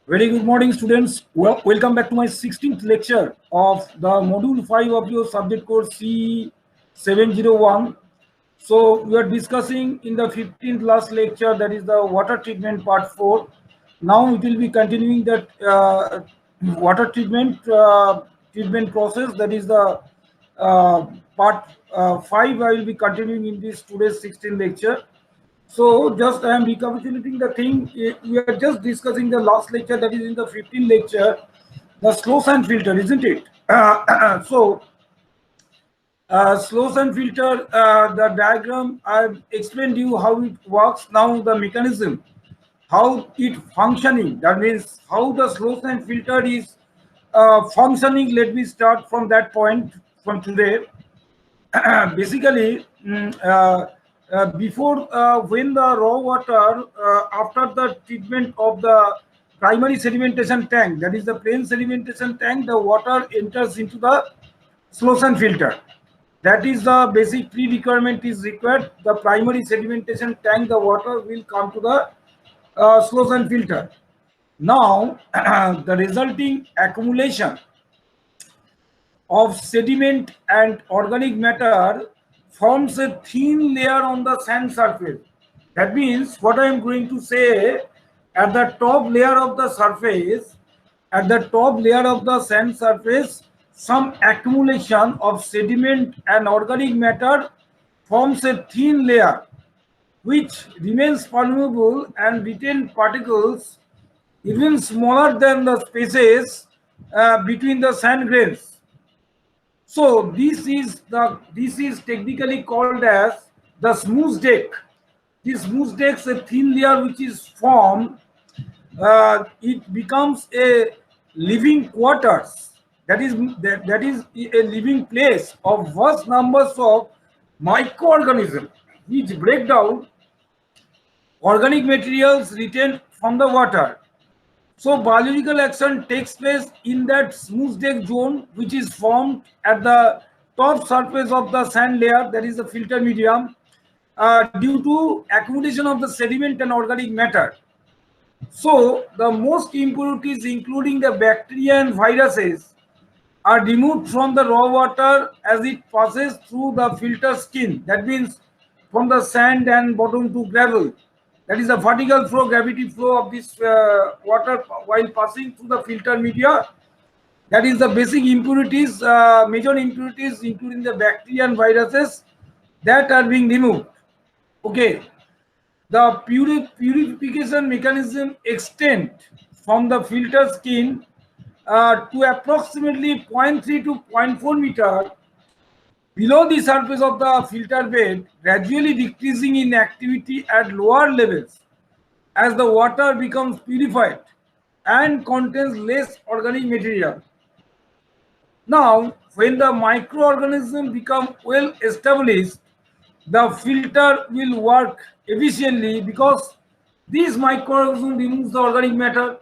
Very good morning, students. Welcome back to my 16th lecture of the module 5 of your subject course C701. So we are discussing in the 15th last lecture, that is the water treatment part 4. Now it will be continuing that water treatment process, that is the part 5. I will be continuing in this today's 16th lecture. So just I am recapitulating the thing. We are just discussing the last lecture, that is in the 15th lecture, the slow sand filter, isn't it? Slow sand filter, the diagram I've explained you how it works. Now the mechanism, how it functioning. That means how the slow sand filter is functioning. Let me start from that point from today. Basically, before when the raw water after the treatment of the primary sedimentation tank, that is the plain sedimentation tank, the water enters into the slow sand filter. That is the basic pre-requirement is required. The primary sedimentation tank, the water will come to the slow sand filter. Now the resulting accumulation of sediment and organic matter forms a thin layer on the sand surface. That means what I am going to say, at the top layer of the surface, at the top layer of the sand surface, some accumulation of sediment and organic matter forms a thin layer which remains permeable and retain particles even smaller than the spaces between the sand grains. So this is technically called as the smooth deck. This smooth deck is a thin layer which is formed. It becomes a living quarters. That is a living place of vast numbers of microorganisms which break down organic materials retained from the water. So biological action takes place in that smooth deck zone, which is formed at the top surface of the sand layer, that is the filter medium, due to accumulation of the sediment and organic matter. So the most impurities, including the bacteria and viruses, are removed from the raw water as it passes through the filter skin. That means from the sand and bottom to gravel. That is the vertical flow, gravity flow of this water while passing through the filter media. That is the basic impurities, major impurities, including the bacteria and viruses, that are being removed. Okay. The purification mechanism extend from the filter skin to approximately 0.3 to 0.4 meter below the surface of the filter bed, gradually decreasing in activity at lower levels as the water becomes purified and contains less organic material. Now, when the microorganisms become well established, the filter will work efficiently because these microorganisms removes the organic matter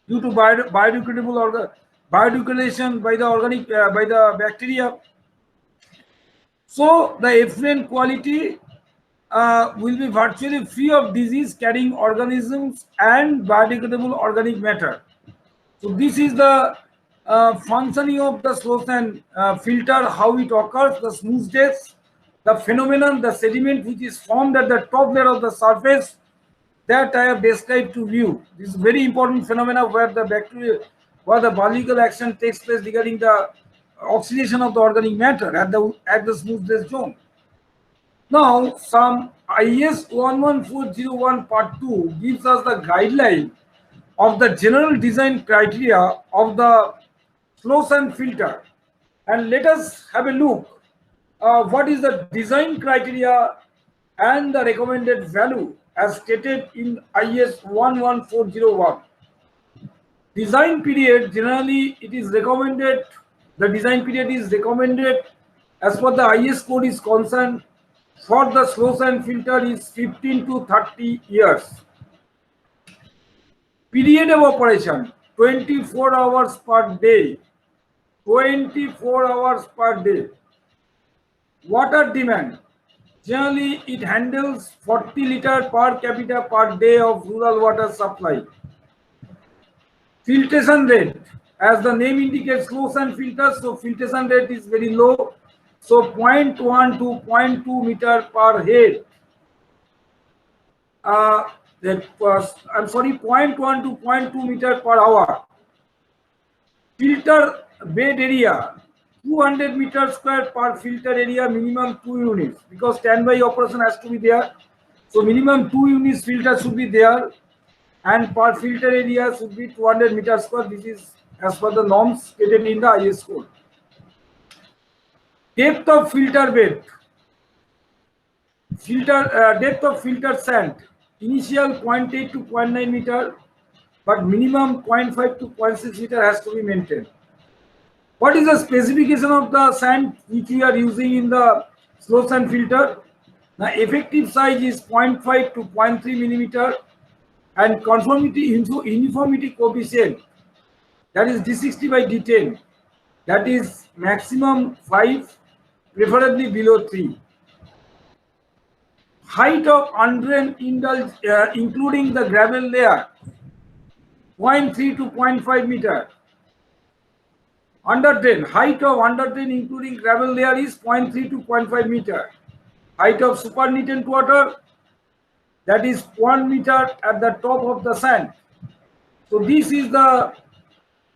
due to biodegradation by the organic by the bacteria. So the effluent quality will be virtually free of disease carrying organisms and biodegradable organic matter. So this is the functioning of the slow sand filter, how it occurs, the smoothness, the phenomenon, the sediment which is formed at the top layer of the surface, that I have described to you. This is very important phenomena where the bacteria, where the biological action takes place regarding the oxidation of the organic matter at the smoothness zone. Now, some IS 11401 Part 2 gives us the guideline of the general design criteria of the slow sand filter. And let us have a look what is the design criteria and the recommended value as stated in IS 11401. Design period, generally it is recommended, the design period is recommended as per the IS code is concerned for the slow sand filter is 15 to 30 years. Period of operation 24 hours per day. 24 hours per day. Water demand Generally, it handles 40 liter per capita per day of rural water supply. Filtration rate, as the name indicates, slow sand filters, so filtration rate is very low. So 0.1 to 0.2 meter per head. I'm sorry, 0.1 to 0.2 meter per hour. Filter bed area, 200 meter square per filter area, minimum 2 units, because standby operation has to be there. So minimum 2 units filter should be there, and per filter area should be 200 meter square. This is as per the norms stated in the IS code. Depth of filter bed, depth of filter sand, initial 0.8 to 0.9 meter, but minimum 0.5 to 0.6 meter has to be maintained. What is the specification of the sand which we are using in the slow sand filter? The effective size is 0.5 to 0.3 millimeter, and conformity uniformity coefficient, that is D60 by D10, that is maximum 5, preferably below 3. Height of undrained indulge, including the gravel layer, 0.3 to 0.5 meter. Underdrain, height of underdrain including gravel layer is 0.3 to 0.5 meter. Height of supernatant water, that is 1 meter at the top of the sand. So this is the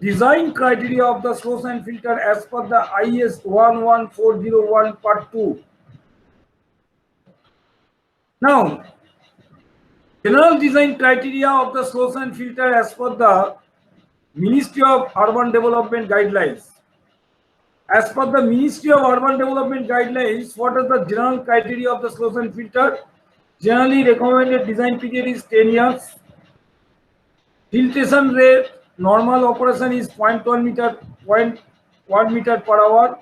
design criteria of the slow sand filter as per the IS 11401 part 2. Now, general design criteria of the slow sand filter as per the Ministry of Urban Development guidelines. As per the Ministry of Urban Development guidelines, what are the general criteria of the slow sand filter? Generally recommended design period is 10 years. Filtration rate, normal operation is 0.1 meter per hour,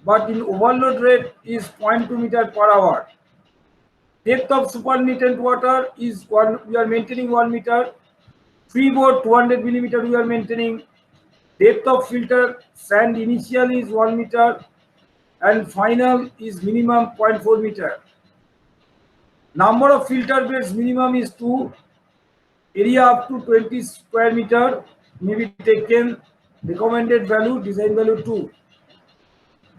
but in overload rate is 0.2 meter per hour. Depth of supernatant water is we are maintaining 1 meter. Freeboard 200 millimeter we are maintaining. Depth of filter sand initially is 1 meter, and final is minimum 0.4 meter. Number of filter beds minimum is 2. Area up to 20 square meter may be taken. Recommended value, design value 2.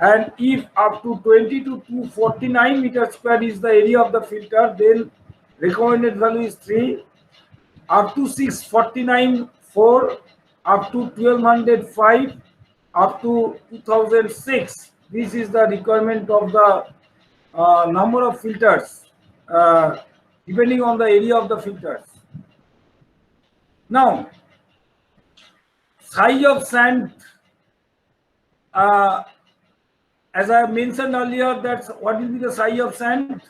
And if up to 20 to 249 meter square is the area of the filter, then recommended value is 3. Up to 649, 4. Up to 1200, 5. Up to 2006. This is the requirement of the number of filters, depending on the area of the filters. Now, size of sand, as I mentioned earlier, that's what will be the size of sand.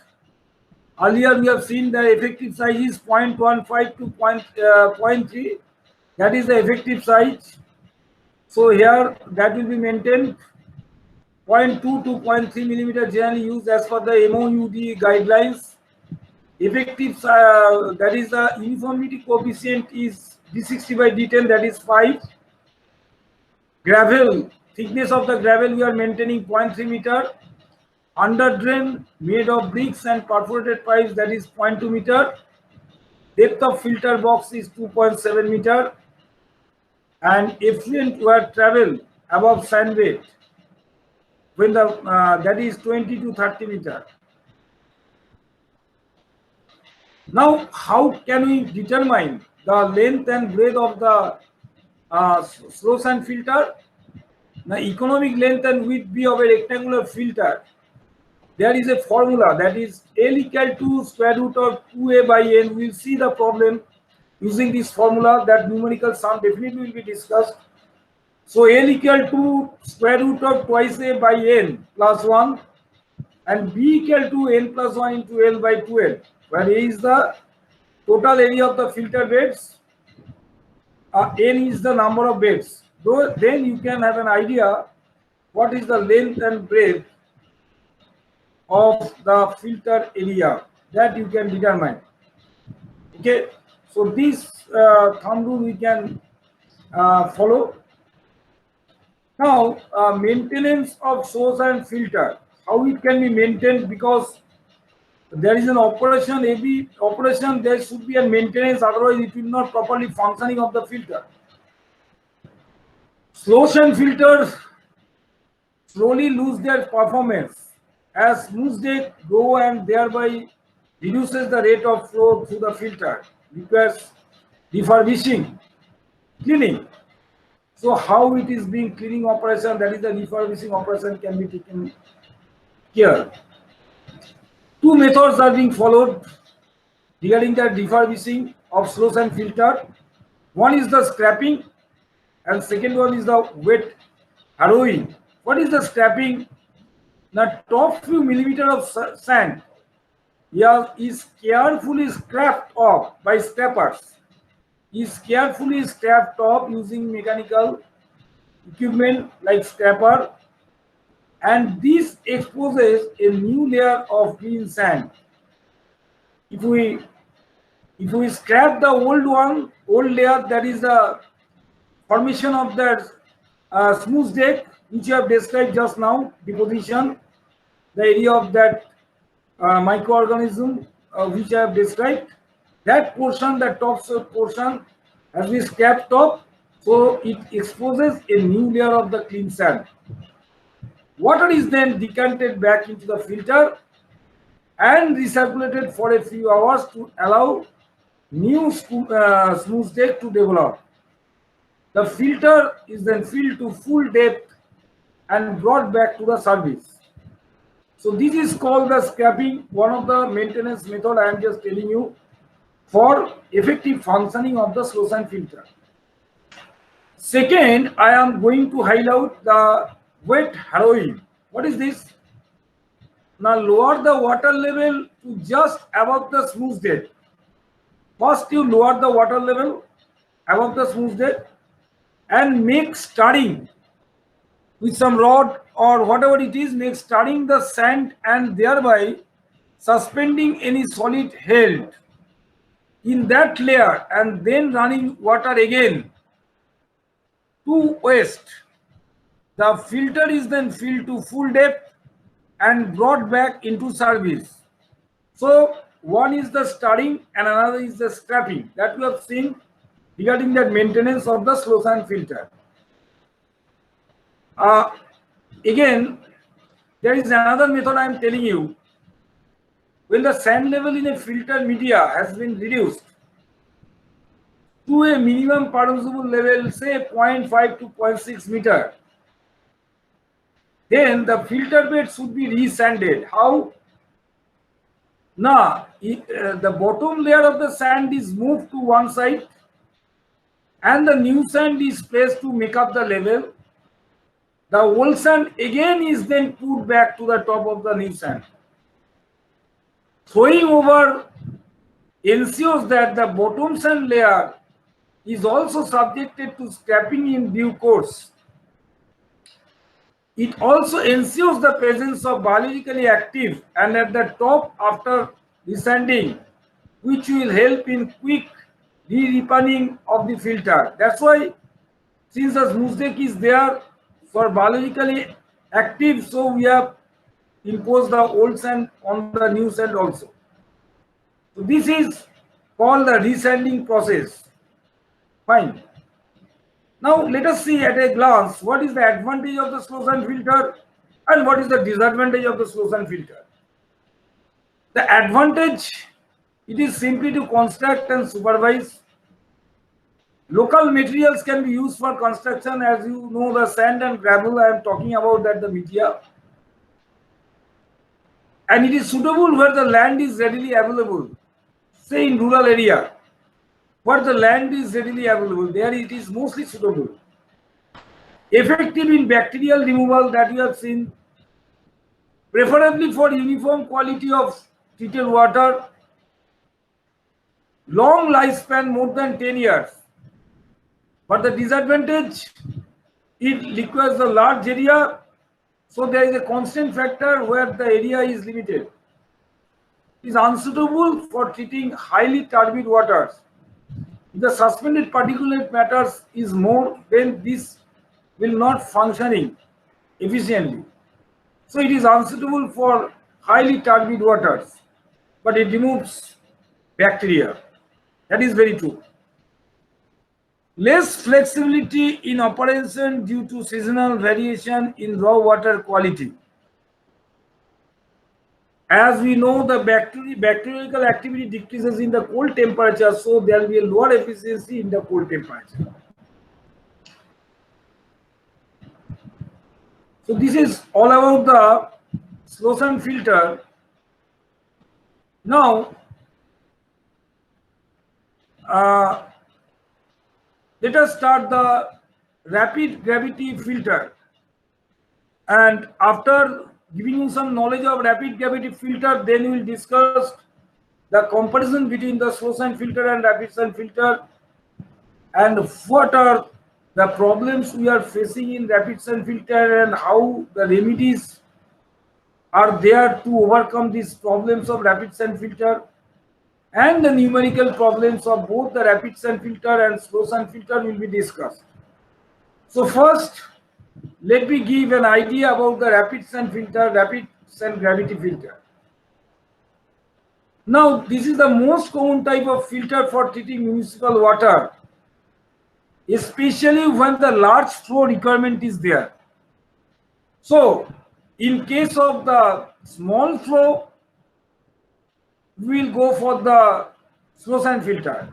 Earlier we have seen the effective size is 0.15 to 0.3. That is the effective size. So here that will be maintained. 0.2 to 0.3 millimeter generally used as per the MOUD guidelines. Effective, that is the uniformity coefficient is D60 by D10, that is 5. Gravel, thickness of the gravel we are maintaining 0.3 meter. Under drain made of bricks and perforated pipes, that is 0.2 meter. Depth of filter box is 2.7 meter. And effluent were travel above sand bed when the that is 20 to 30 meter. Now, how can we determine the length and breadth of the slow sand filter? The economic length and width be of a rectangular filter. There is a formula, that is L equal to square root of 2a by n. We will see the problem using this formula. That numerical sum definitely will be discussed. So L equal to square root of twice a by n plus 1, and B equal to n plus 1 into L by 2n, where A is the total area of the filter beds, n is the number of beds. Then you can have an idea what is the length and breadth of the filter area, that you can determine. Okay, so this thumb rule we can follow. Now, maintenance of source and filter, how it can be maintained, because There is an operation, every operation there should be a maintenance, otherwise it will not properly functioning of the filter. Slow-sand filters slowly lose their performance as smooth deck grow and thereby reduces the rate of flow through the filter, requires refurbishing, cleaning. So how it is being cleaning operation, that is the refurbishing operation, can be taken care. Two methods are being followed regarding the refurbishing of slow-sand filter. One is the scrapping and second one is the wet harrowing. What is the scrapping? The top few millimeter of sand is carefully scraped off by scrapers. Is carefully scraped off using mechanical equipment like scraper, and this exposes a new layer of clean sand. If we scrap the old layer, that is the formation of that smooth deck which you have described just now, deposition, the area of that microorganism which I have described, that portion, the top portion has been scraped off, so it exposes a new layer of the clean sand. Water is then decanted back into the filter and recirculated for a few hours to allow new smooth deck to develop. The filter is then filled to full depth and brought back to the service. So this is called the scrapping, one of the maintenance method I am just telling you for effective functioning of the slow-sand filter. Second, I am going to highlight the wet harrowing. What is this? Now lower the water level to just above the smooth deck. First you lower the water level above the smooth deck and make stirring with some rod or whatever it is, make stirring the sand and thereby suspending any solid held in that layer and then running water again to waste. The filter is then filled to full depth and brought back into service. So one is the stirring and another is the scrapping that we have seen regarding the maintenance of the slow-sand filter. Again, there is another method I am telling you. When the sand level in a filter media has been reduced to a minimum permissible level, say 0.5 to 0.6 meter, then the filter bed should be resanded. How? Now, the bottom layer of the sand is moved to one side and the new sand is placed to make up the level. The old sand again is then put back to the top of the new sand. Throwing over ensures that the bottom sand layer is also subjected to scrapping in due course. It also ensures the presence of biologically active and at the top after resanding, which will help in quick re-ripening of the filter. That's why, since the smooth deck is there for biologically active, so we have imposed the old sand on the new sand also. So this is called the resanding process. Fine. Now let us see at a glance what is the advantage of the slow-sand filter and what is the disadvantage of the slow-sand filter. The advantage, it is simply to construct and supervise. Local materials can be used for construction. As you know, the sand and gravel I am talking about, that the media. And it is suitable where the land is readily available. Say in rural area, where the land is readily available, there it is mostly suitable. Effective in bacterial removal that you have seen, preferably for uniform quality of treated water, long lifespan, more than 10 years. But the disadvantage, it requires a large area, so there is a constant factor where the area is limited. It is unsuitable for treating highly turbid waters. If the suspended particulate matters is more, then this will not functioning efficiently. So it is unsuitable for highly turbid waters. but it removes bacteria. That is very true. Less flexibility in operation due to seasonal variation in raw water quality. As we know, the bacterial activity decreases in the cold temperature, so there will be a lower efficiency in the cold temperature. So this is all about the Slossen filter. Now, let us start the rapid gravity filter. And after giving you some knowledge of rapid gravity filter, then we will discuss the comparison between the Slossen filter and Rapidsen filter, and what are the problems we are facing in Rapidsen filter and how the remedies are there to overcome these problems of Rapidsen filter, and the numerical problems of both the Rapidsen filter and Slossen filter will be discussed. So first, let me give an idea about the Rapidsen filter, Rapidsen gravity filter. Now, this is the most common type of filter for treating municipal water, especially when the large flow requirement is there. So, in case of the small flow, we will go for the Slossen filter.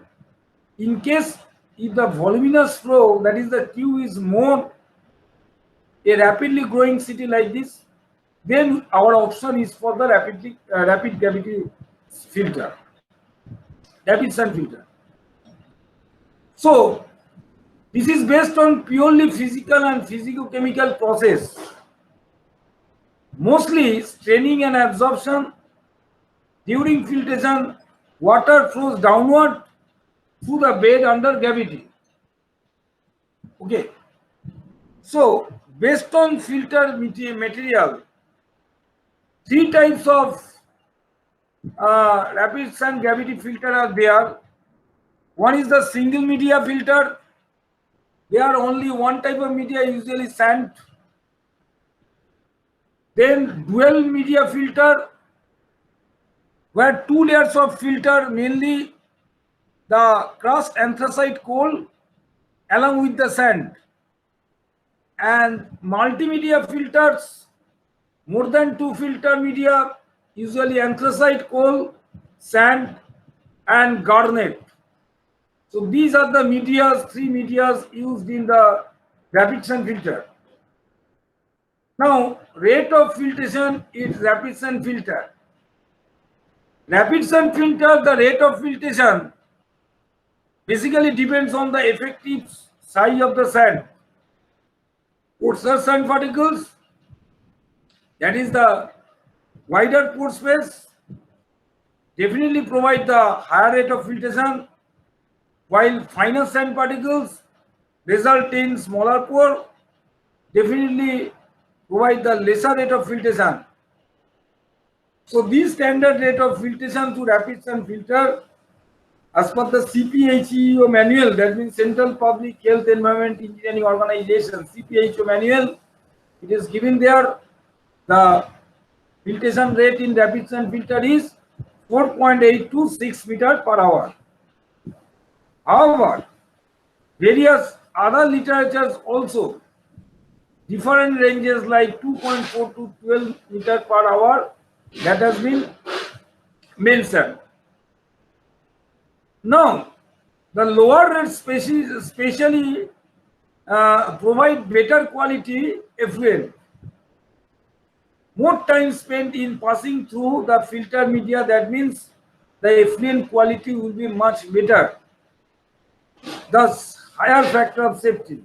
In case if the voluminous flow, that is the Q is more, a rapidly growing city like this, then our option is for the rapid gravity filter, Rapidsen filter. So this is based on purely physical and physicochemical process, mostly straining and absorption. During filtration, water flows downward through the bed under gravity. Okay. So based on filter material, three types of Rapidsen gravity filter are there. One is the single media filter. There are only one type of media, usually sand. Then dual media filter, where two layers of filter, mainly the crushed anthracite coal along with the sand. And multimedia filters, more than two filter media, usually anthracite coal, sand, and garnet. So these are the medias, three medias used in the Rapidsen filter. Now, rate of filtration is Rapidsen filter. Rapidsen filter, the rate of filtration basically depends on the effective size of the sand. Coarser sand particles, that is the wider pore space, definitely provide the higher rate of filtration, while finer sand particles result in smaller pore, definitely provide the lesser rate of filtration. So this standard rate of filtration to Rapidsen filter, as per the CPHEO manual, that means Central Public Health Environment Engineering Organization, CPHEO manual, it is given there. The filtration rate in Rapidsen filter is 4.8 to 6 meter per hour. However, various other literatures also, different ranges like 2.4 to 12 meter per hour, that has been mentioned. Now, the lower rates especially provide better quality effluent. More time spent in passing through the filter media, that means the effluent quality will be much better, thus higher factor of safety.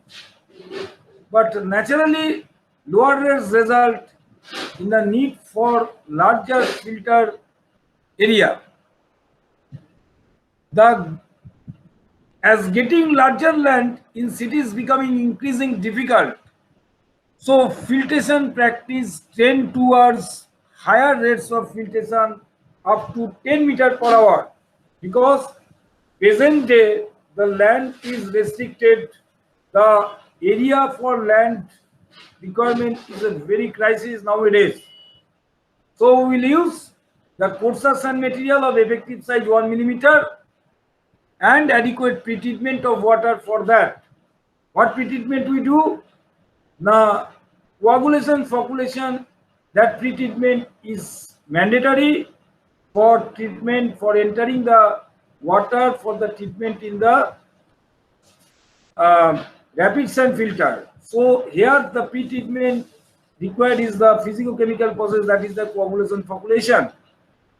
But naturally, lower rates result in the need for larger filter area. As getting larger land in cities becoming increasing difficult, so filtration practice tend towards higher rates of filtration up to 10 meter per hour, because present day the land is restricted. The area for land requirement is a very crisis nowadays. So we will use the coarser sand material of effective size 1 millimeter, and adequate pretreatment of water for that. What pretreatment we do? The coagulation, flocculation, that pretreatment is mandatory for treatment, for entering the water, for the treatment in the rapid sand filter. So here the pretreatment required is the physicochemical process, that is the coagulation, flocculation.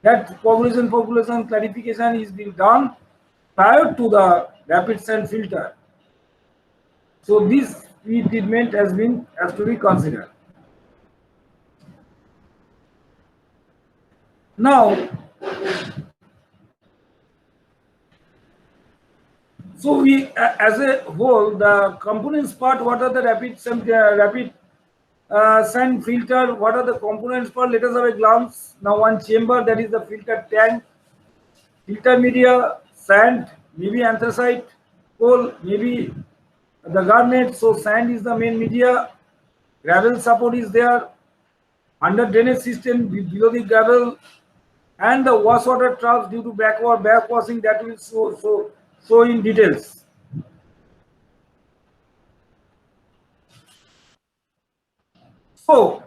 That coagulation, flocculation clarification is being done prior to the rapid sand filter. So this pretreatment has to be considered. Now, so we, as a whole, the components part, what are the rapid sand filter, what are the components part? Let us have a glance. Now, one chamber, that is the filter tank, filter media, sand, maybe anthracite, coal, maybe the garnet. So sand is the main media, gravel support is there, under drainage system below the gravel, and the wash water troughs due to backwashing, that will show in details. So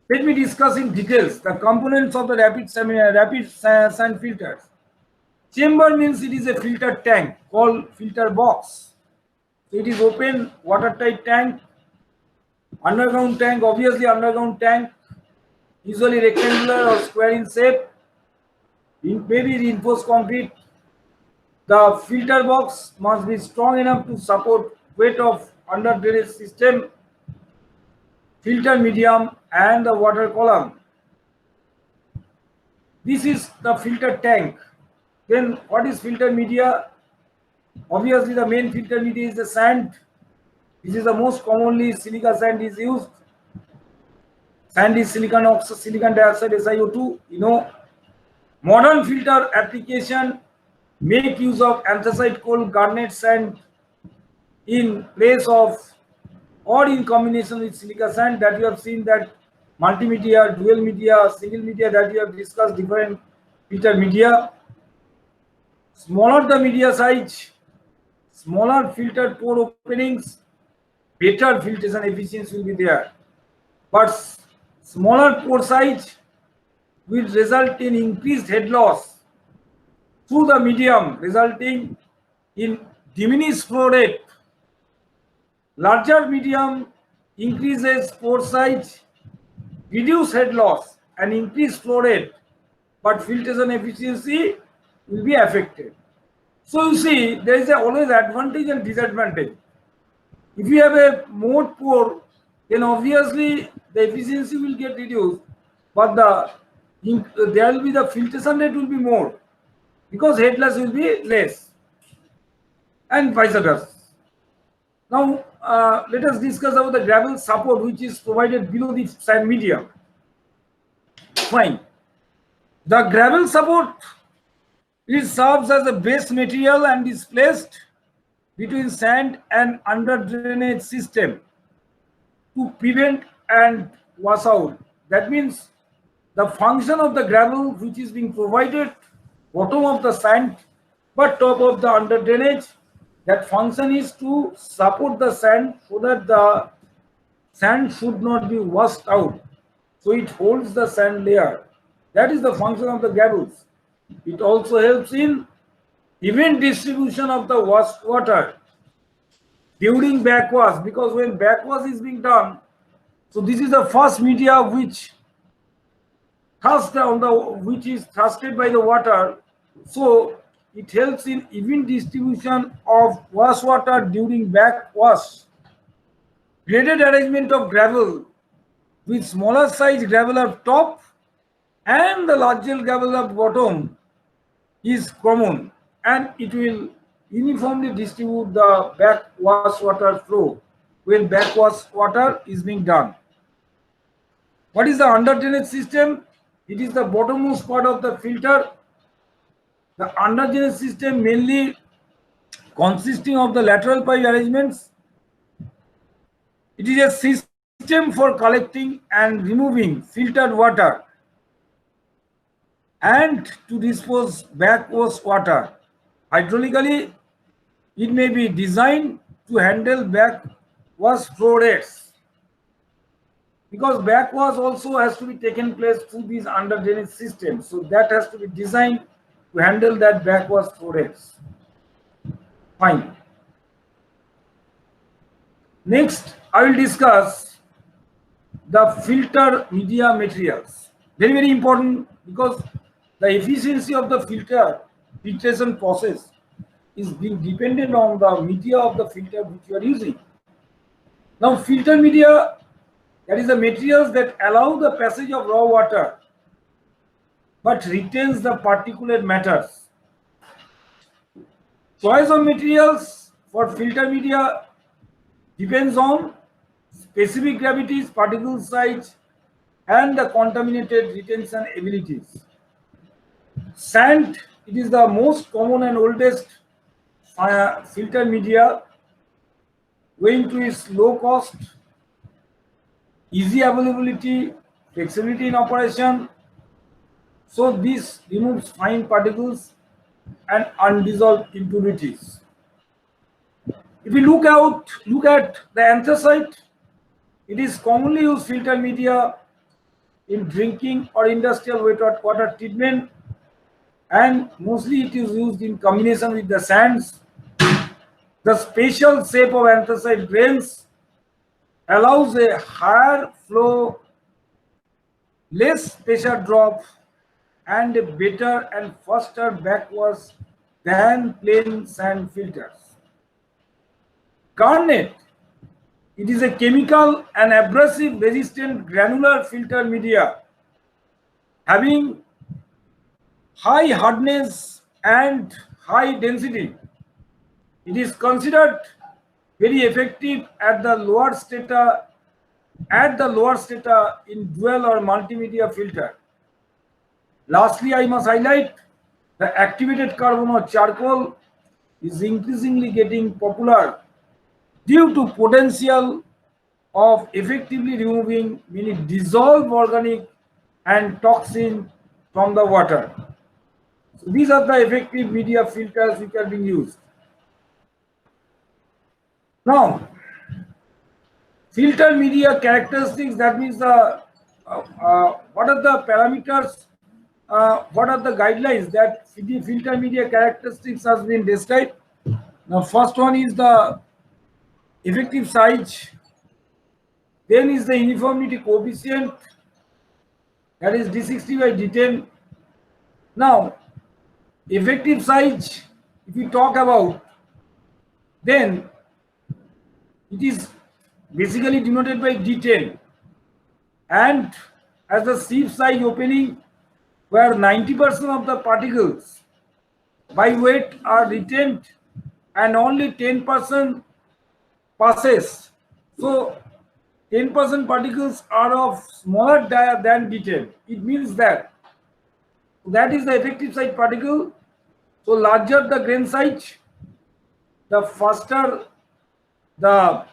let me discuss in details the components of the rapid sand filters. Chamber means it is a filter tank called filter box. So it is open watertight tank. Underground tank, obviously underground tank, usually rectangular or square in shape, maybe reinforced concrete. The filter box must be strong enough to support weight of under drainage system, filter medium, and the water column. This is the filter tank. Then what is filter media? Obviously the main filter media is the sand. This is the most commonly silica sand is used. Sand is silicon oxide, silicon dioxide, SiO2. You know, modern filter application make use of anthracite, coal, garnet sand in place of or in combination with silica sand, that you have seen that multimedia, dual media, single media, that you have discussed different filter media. Smaller the media size, smaller filter pore openings, better filtration efficiency will be there. But smaller pore size will result in increased head loss through the medium, resulting in diminished flow rate. Larger medium increases pore size, reduce head loss, and increase flow rate, but filtration efficiency will be affected. So you see, there is always advantage and disadvantage. If you have a more pore, then obviously the efficiency will get reduced, but there will be the filtration rate will be more because head loss will be less, and vice versa. Now let us discuss about the gravel support which is provided below the sand medium. Fine. The gravel support serves as a base material and is placed between sand and under drainage system to prevent and wash out. That means the function of the gravel which is being provided bottom of the sand but top of the under drainage, that function is to support the sand so that the sand should not be washed out. So it holds the sand layer. That is the function of the gravels. It also helps in even distribution of the water during backwash, because when backwash is being done, so this is the first media which is thrusted by the water, so it helps in even distribution of wash water during backwash. Graded arrangement of gravel with smaller size gravel at top and the larger gravel at bottom is common, and it will uniformly distribute the backwash water flow when backwash water is being done. What is the under drainage system? It is the bottommost part of the filter. The under drainage system mainly consisting of the lateral pipe arrangements. It is a system for collecting and removing filtered water and to dispose backwash water. Hydraulically, it may be designed to handle backwash flow rates, because backwash also has to be taken place through these under drainage systems. So that has to be designed to handle that backwash flow rates. Fine. Next, I will discuss the filter media materials. Very, very important, because the efficiency of the filtration process is being dependent on the media of the filter which you are using. Now, filter media, that is the materials that allow the passage of raw water but retains the particulate matters. Choice of materials for filter media depends on specific gravities, particle size, and the contaminated retention abilities. Sand, it is the most common and oldest filter media, owing to its low cost, easy availability, flexibility in operation. So this removes fine particles and undissolved impurities. If we look at the anthracite, it is commonly used filter media in drinking or industrial water treatment, and mostly it is used in combination with the sands. The special shape of anthracite grains allows a higher flow, less pressure drop, and a better and faster backwash than plain sand filters. Garnet, it is a chemical and abrasive resistant granular filter media having high hardness and high density. It is considered very effective at the lower strata in dual or multimedia filter. Lastly, I must highlight the activated carbon or charcoal is increasingly getting popular due to potential of effectively removing many dissolved organic and toxin from the water. So these are the effective media filters which are being used. Now, filter media characteristics, that means the what are the parameters, what are the guidelines that the filter media characteristics has been described. Now, first one is the effective size, then is the uniformity coefficient, that is D60 by D10. Now, effective size, if we talk about, then it is basically denoted by D10, and as the sieve size opening, where 90% of the particles by weight are retained and only 10% passes. So 10% particles are of smaller dia than D10. It means that is the effective size particle. So larger the grain size, the faster the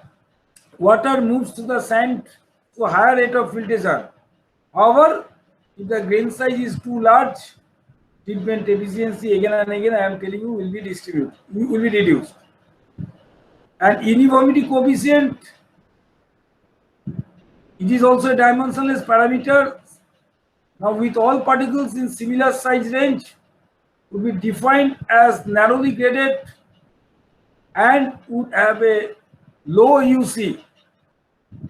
water moves to the sand, so higher rate of filtration. However, if the grain size is too large, treatment efficiency again and again, I am telling you, will be reduced. And uniformity coefficient, it is also a dimensionless parameter. Now, with all particles in similar size range, would be defined as narrowly graded and would have a low UC,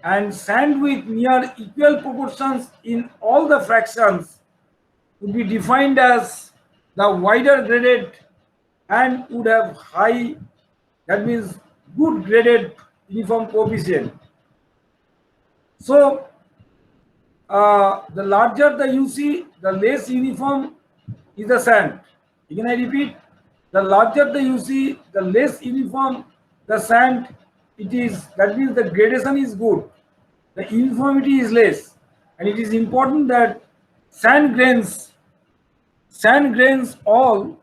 and sand with near equal proportions in all the fractions would be defined as the wider graded and would have high, that means good graded uniform coefficient. So the larger the UC, the less uniform is the sand. Again I repeat, the larger the UC, the less uniform the sand it is. That means the gradation is good, the uniformity is less, and it is important that sand grains all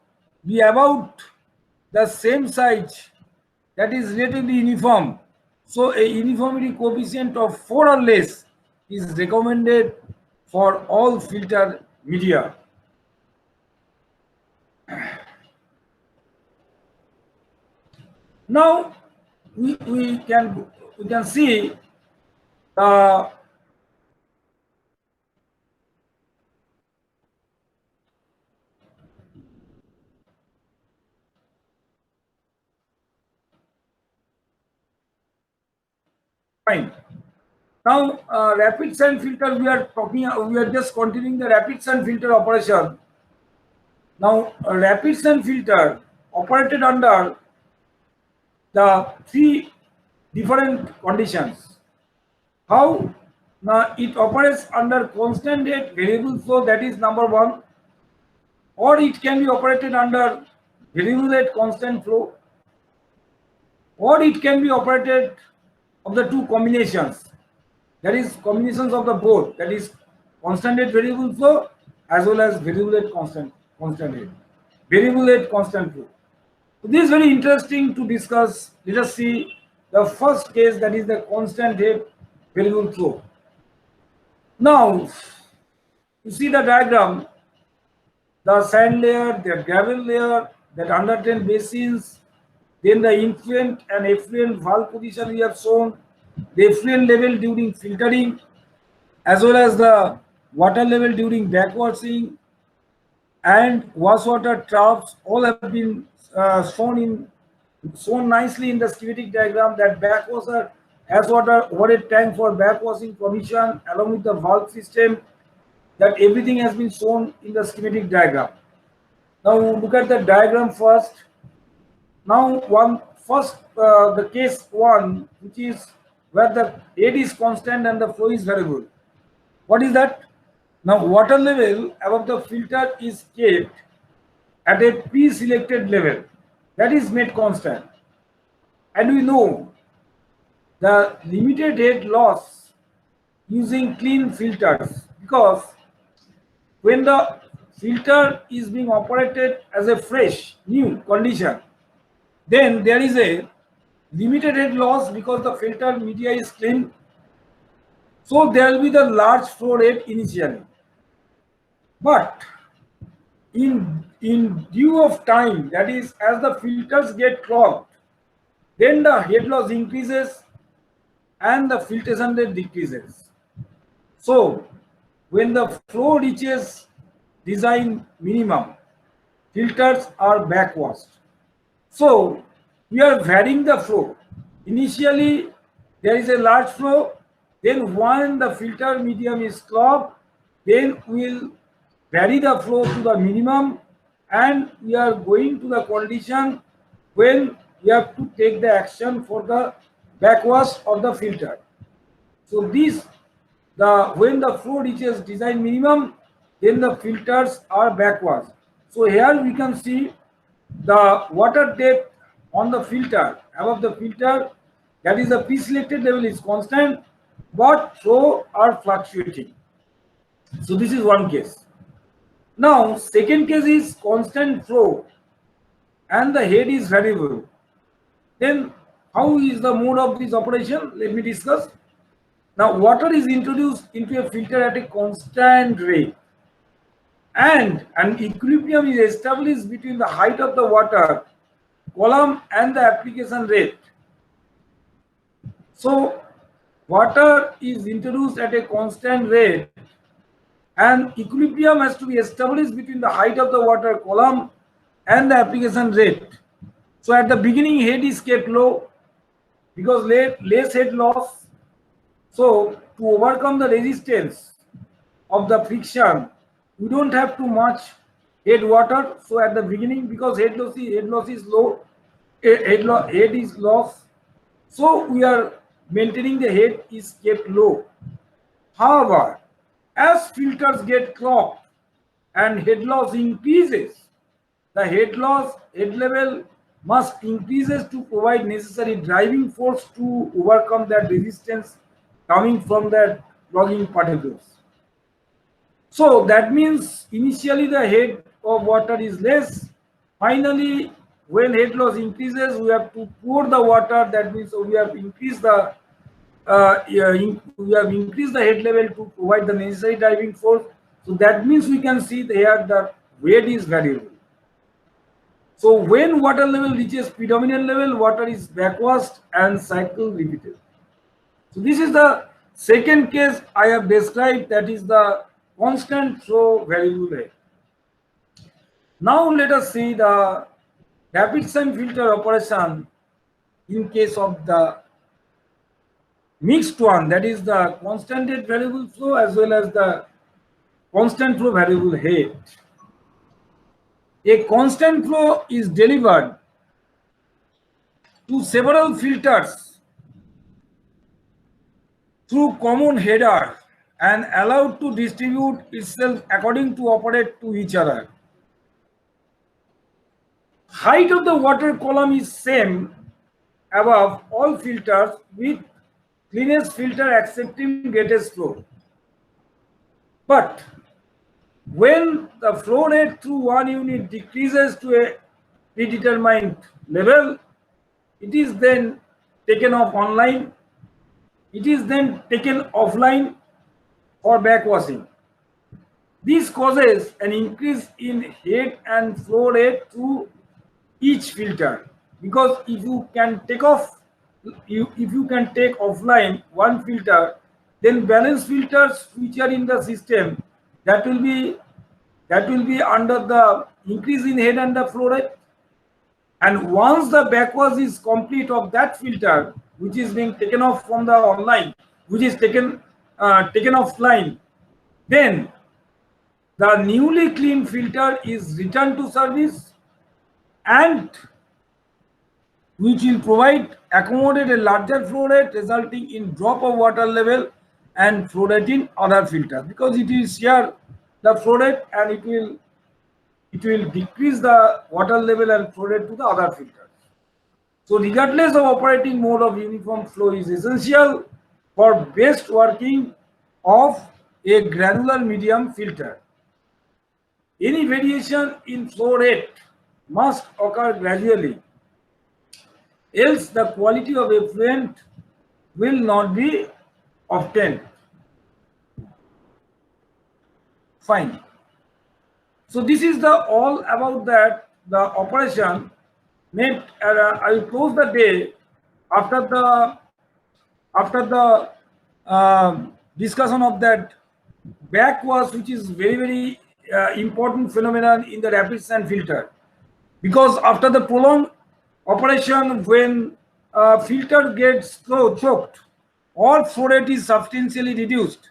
be about the same size, that is relatively uniform. So a uniformity coefficient of 4 or less is recommended for all filter media. Now we can see the fine. Now, rapid sand filter, we are just continuing the rapid sand filter operation. Now, a rapid sand filter operated under the three different conditions. How? Now, it operates under constant rate variable flow, that is number one, or it can be operated under variable rate constant flow, or it can be operated of the two combinations. That is combinations of the both, that is constant rate variable flow as well as variable rate constant rate. Variable rate constant flow. So this is very interesting to discuss. Let us see the first case, that is the constant rate variable flow. Now, you see the diagram, the sand layer, the gravel layer, that under-drain basins, then the influent and effluent valve position we have shown, the effluent level during filtering, as well as the water level during backwashing, and wash water troughs all have been shown nicely in the schematic diagram. That backwasher has water overhead tank for backwashing provision along with the valve system. That everything has been shown in the schematic diagram. Now look at the diagram first. Now the case one, which is where the head is constant and the flow is variable. What is that? Now water level above the filter is kept at a pre-selected level, that is made constant. And we know the limited head loss using clean filters, because when the filter is being operated as a fresh new condition, then there is a limited head loss because the filter media is clean. So there will be the large flow rate initially. But in due of time, that is as the filters get clogged, then the head loss increases and the filtration rate decreases. So when the flow reaches design minimum, filters are backwashed. So we are varying the flow. Initially there is a large flow, then when the filter medium is clogged, then we will vary the flow to the minimum, and we are going to the condition when we have to take the action for the backwash of the filter. So when the flow reaches design minimum, then the filters are backwashed. So here we can see the water depth on the filter, above the filter, that is the pre-selected level is constant, but flow are fluctuating. So this is one case. Now second case is constant flow and the head is variable. Then how is the mode of this operation? Let me discuss. Now water is introduced into a filter at a constant rate, and an equilibrium is established between the height of the water column and the application rate. So water is introduced at a constant rate and equilibrium has to be established between the height of the water column and the application rate. So at the beginning head is kept low because less head loss. So to overcome the resistance of the friction, we don't have too much head water. So at the beginning, because head loss is low, head is lost, so we are maintaining the head is kept low. However, as filters get clogged and head loss increases, the head level must increases to provide necessary driving force to overcome that resistance coming from that clogging particles. So that means initially the head of water is less. Finally, when head loss increases, we have to pour the water. That means we have increased the head level to provide the necessary driving force. So that means we can see here the weight is variable. So when water level reaches predominant level, water is backwashed and cycle repeated. So this is the second case I have described, that is the constant flow variable rate. Now let us see the Davidson filter operation in case of the mixed one, that is the constant rate variable flow as well as the constant flow variable head. A constant flow is delivered to several filters through common header and allowed to distribute itself according to operate to each other. Height of the water column is same above all filters with cleanest filter accepting greatest flow. But when the flow rate through one unit decreases to a predetermined level, it is then taken off online. It is then taken offline for backwashing. This causes an increase in head and flow rate through each filter, because if you can take off, if you can take offline one filter, then balance filters which are in the system, that will be under the increase in head and the flow rate. And once the backwash is complete of that filter, which is being taken off from the online, which is taken offline, then the newly clean filter is returned to service, and which will accommodate a larger flow rate, resulting in drop of water level and flow rate in other filters, because it will share the flow rate and it will decrease the water level and flow rate to the other filters. So regardless of operating mode of uniform flow is essential for best working of a granular medium filter. Any variation in flow rate must occur gradually, else the quality of effluent will not be obtained. Fine. So this is the all about that the operation made. I will close the day after the discussion of that backwash, which is very important phenomenon in the rapid sand filter, because after the prolonged operation, when filter gets choked or flow rate is substantially reduced,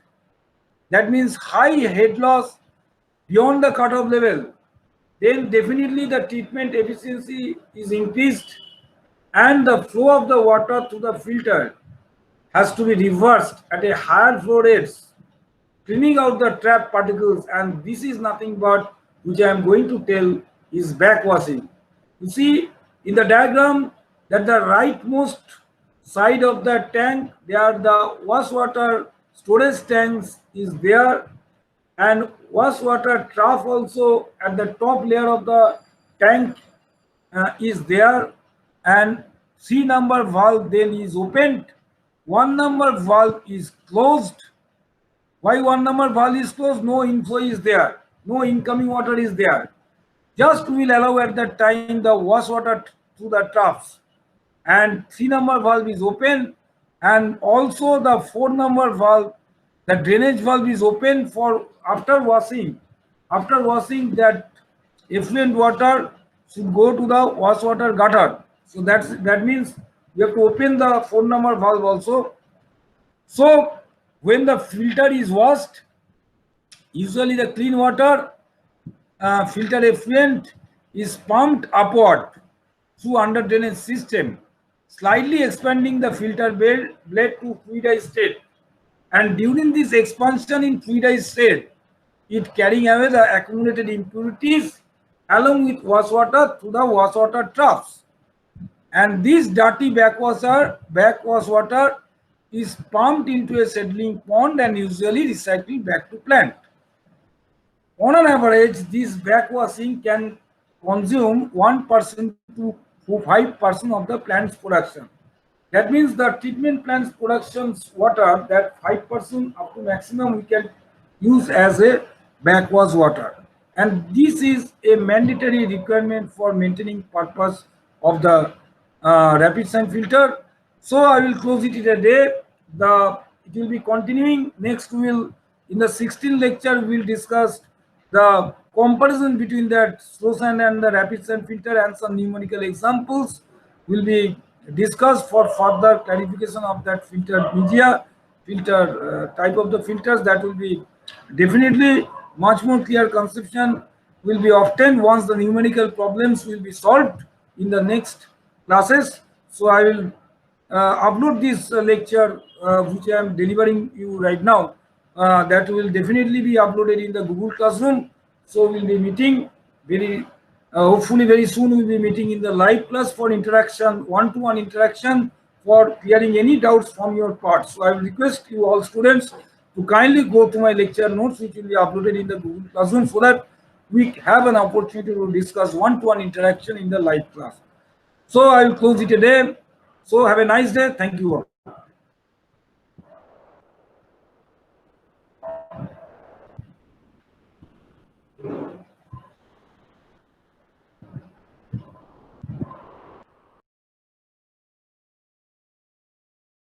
that means high head loss beyond the cutoff level, then definitely the treatment efficiency is increased and the flow of the water to the filter has to be reversed at a higher flow rates, cleaning out the trapped particles. And this is nothing but, which I am going to tell, is backwashing. You see in the diagram that the rightmost side of the tank, there the wash water storage tanks is there, and wash water trough also at the top layer of the tank is there, and 3 number valve then is opened, 1 number valve is closed. Why 1 number valve is closed? No inflow is there, no incoming water is there. Just will allow at that time the wash water through the troughs, and 3 number valve is open, and also the 4 number valve, the drainage valve, is open for after washing. After washing, that effluent water should go to the wash water gutter. So that means we have to open the 4 number valve also. So when the filter is washed, usually the clean water filter effluent is pumped upward through under drainage system, slightly expanding the filter blade to fluidized state. And during this expansion in fluidized state, it carrying away the accumulated impurities along with wash water to the wash water troughs. And this dirty backwash water is pumped into a settling pond and usually recycled back to plant. On an average, this backwashing can consume 1% to 5% of the plant's production. That means the treatment plant's production's water, that 5% up to maximum we can use as a backwash water. and this is a mandatory requirement for maintaining purpose of the rapid sign filter. So I will close it today. It will be continuing. Next we will, in the 16th lecture, we will discuss the comparison between that slow sand and the rapid sand filter, and some numerical examples will be discussed for further clarification of that filter media, filter type of the filters. That will be definitely much more clear conception will be obtained once the numerical problems will be solved in the next classes. So I will upload this lecture which I am delivering you right now. That will definitely be uploaded in the Google Classroom. So we'll be meeting very hopefully very soon. We'll be meeting in the live class for interaction, one-to-one interaction, for clearing any doubts from your part. So I will request you all students to kindly go to my lecture notes, which will be uploaded in the Google Classroom, so that we have an opportunity to discuss one-to-one interaction in the live class. So I will close it today. So have a nice day. Thank you all.